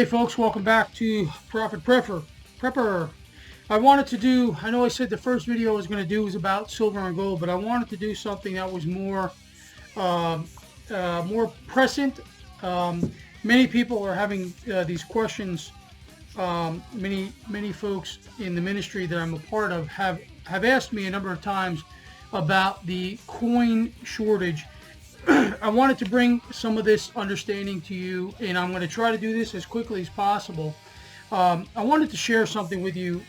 Hey folks, welcome back to Prophet Prepper. I wanted to do, I know I said the first video I was going to do was about silver and gold, but I wanted to do something that was more present. Many people are having these questions. Many folks in the ministry that I'm a part of have asked me a number of times about the coin shortage. I wanted to bring some of this understanding to you, and I'm going to try to do this as quickly as possible. I wanted to share something with you.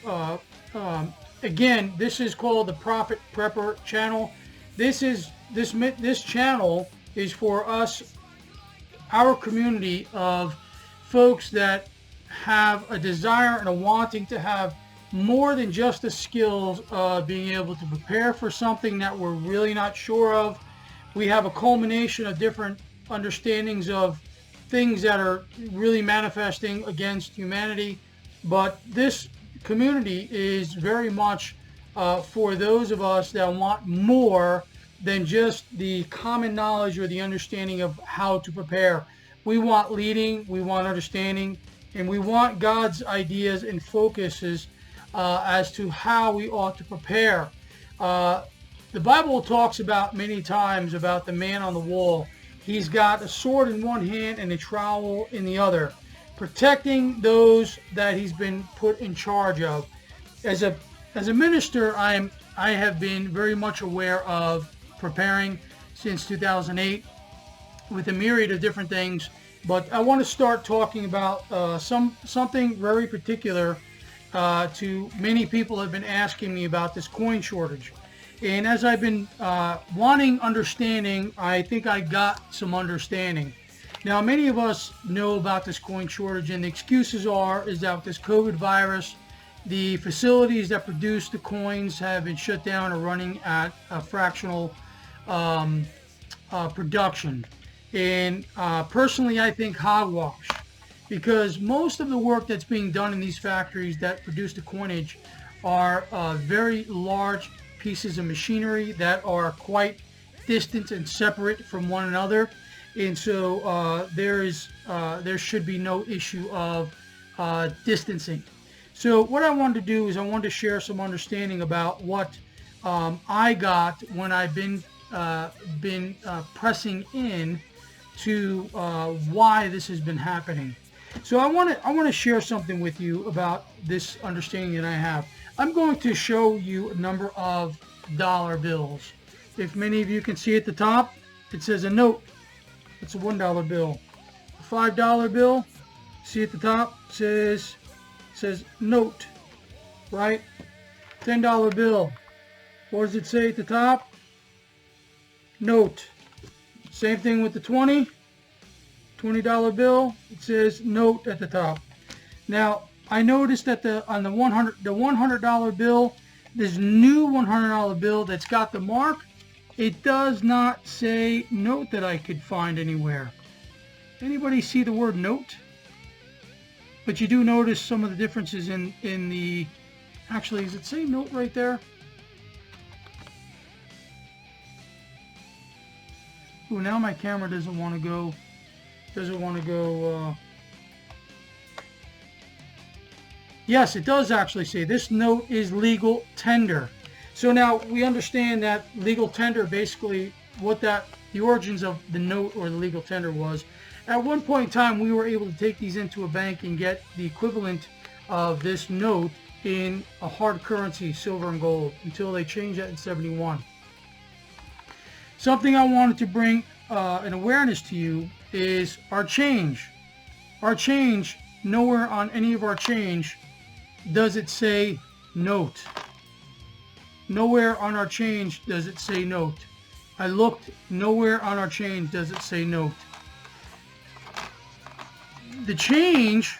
Again, this is called the Prophet Prepper channel. This channel is for us, our community of folks that have a desire and a wanting to have more than just the skills of being able to prepare for something that we're really not sure of. We have a culmination of different understandings of things that are really manifesting against humanity. But this community is very much for those of us that want more than just the common knowledge or the understanding of how to prepare. We want leading, we want understanding, and we want God's ideas and focuses as to how we ought to prepare. The Bible talks about many times about the man on the wall. He's got a sword in one hand and a trowel in the other, protecting those that he's been put in charge of. As a minister, I have been very much aware of preparing since 2008 with a myriad of different things. But I want to start talking about something very particular to many people have been asking me about this coin shortage. And as I've been wanting understanding, I think I got some understanding. Now, many of us know about this coin shortage, and the excuses is that with this COVID virus, the facilities that produce the coins have been shut down or running at a fractional production. And personally, I think hogwash, because most of the work that's being done in these factories that produce the coinage are very large pieces of machinery that are quite distant and separate from one another, and so there should be no issue of distancing. So what I wanted to do is I wanted to share some understanding about what I got when I've been pressing in to why this has been happening. So I want to share something with you about this understanding that I have. I'm going to show you a number of dollar bills. If many of you can see at the top, it says a note. It's a $1 bill. A $5 bill, see at the top, says note, right? $10 bill. What does it say at the top? Note. Same thing with the $20 bill. It says note at the top. Now, I noticed that on the $100 bill, this new $100 bill that's got the mark, it does not say note that I could find anywhere. Anybody see the word note? But you do notice some of the differences in the, actually, does it say note right there? Oh, now my camera doesn't want to go. Yes, it does actually say this note is legal tender. So now we understand that legal tender, basically the origins of the note or the legal tender was, at one point in time we were able to take these into a bank and get the equivalent of this note in a hard currency, silver and gold, until they changed that in 71. Something I wanted to bring an awareness to you is our change. Our change, nowhere on any of our change does it say note. Nowhere on our change does it say note. I looked, nowhere on our change does it say note. The change,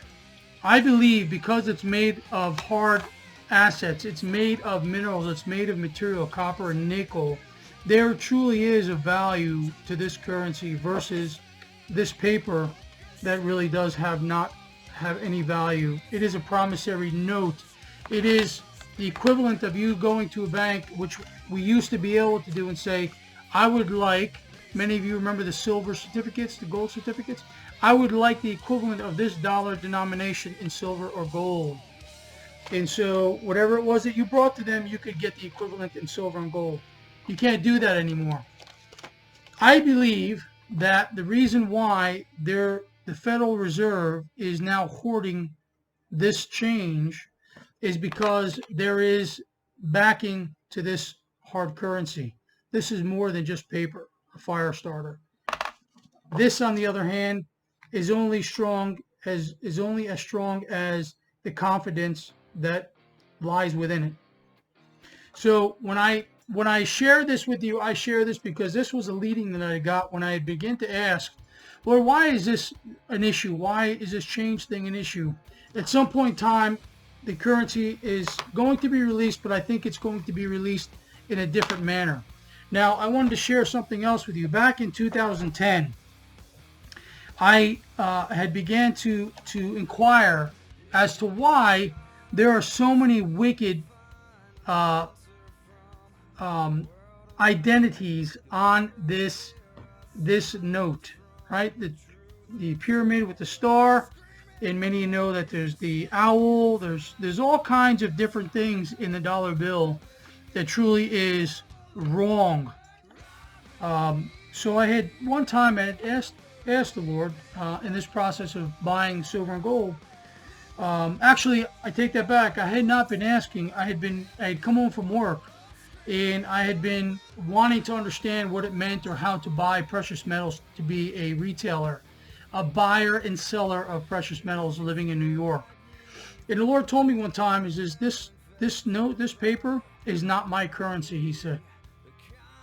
I believe, because it's made of hard assets, it's made of minerals, it's made of material, copper and nickel, there truly is a value to this currency versus this paper that really does not have any value. It is a promissory note. It is the equivalent of you going to a bank, which we used to be able to do, and say, I would like Many of you remember the silver certificates, the gold certificates. I would like the equivalent of this dollar denomination in silver or gold. And so whatever it was that you brought to them, you could get the equivalent in silver and gold. You can't do that anymore. I believe that the reason why the Federal Reserve is now hoarding this change is because there is backing to this hard currency. This is more than just paper, a fire starter. This, on the other hand, is only as strong as the confidence that lies within it. So when I share this with you, I share this because this was a leading that I got when I began to ask, Lord, why is this an issue? Why is this change thing an issue? At some point in time, the currency is going to be released, but I think it's going to be released in a different manner. Now, I wanted to share something else with you. Back in 2010, I had began to inquire as to why there are so many wicked identities on this note, right? The pyramid with the star, and many of you know that there's the owl. There's all kinds of different things in the dollar bill that truly is wrong. So I had one time I had asked the Lord in this process of buying silver and gold. Actually, I take that back. I had not been asking. I had come home from work, and I had been wanting to understand what it meant or how to buy precious metals, to be a retailer, a buyer and seller of precious metals living in New York. And the Lord told me one time, this paper is not my currency, he said.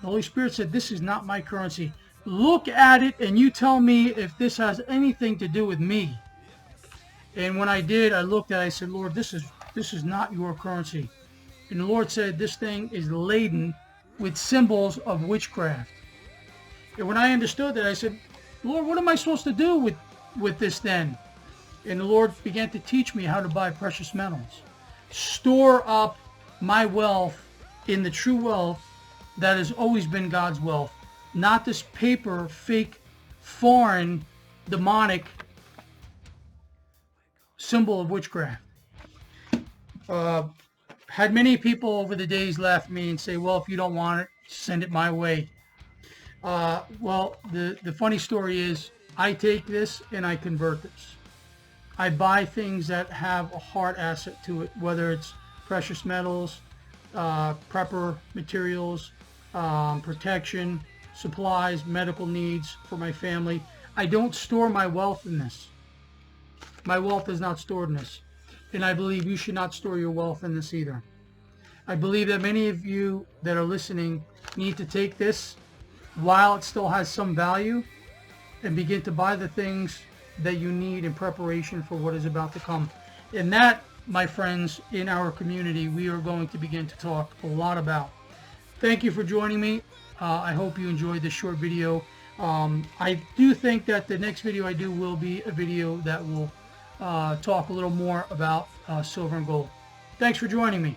The Holy Spirit said, this is not my currency. Look at it and you tell me if this has anything to do with me. And when I did, I looked at it, I said, Lord, this is not your currency. And the Lord said, this thing is laden with symbols of witchcraft. And when I understood that, I said, Lord, what am I supposed to do with this then? And the Lord began to teach me how to buy precious metals. Store up my wealth in the true wealth that has always been God's wealth. Not this paper, fake, foreign, demonic symbol of witchcraft. Had many people over the days laugh at me and say, well, if you don't want it, send it my way. Well, the funny story is I take this and I convert this. I buy things that have a hard asset to it, whether it's precious metals, prepper materials, protection, supplies, medical needs for my family. I don't store my wealth in this. My wealth is not stored in this. And I believe you should not store your wealth in this either. I believe that many of you that are listening need to take this while it still has some value and begin to buy the things that you need in preparation for what is about to come. And that, my friends, in our community, we are going to begin to talk a lot about. Thank you for joining me. I hope you enjoyed this short video. I do think that the next video I do will be a video that will talk a little more about silver and gold. Thanks for joining me.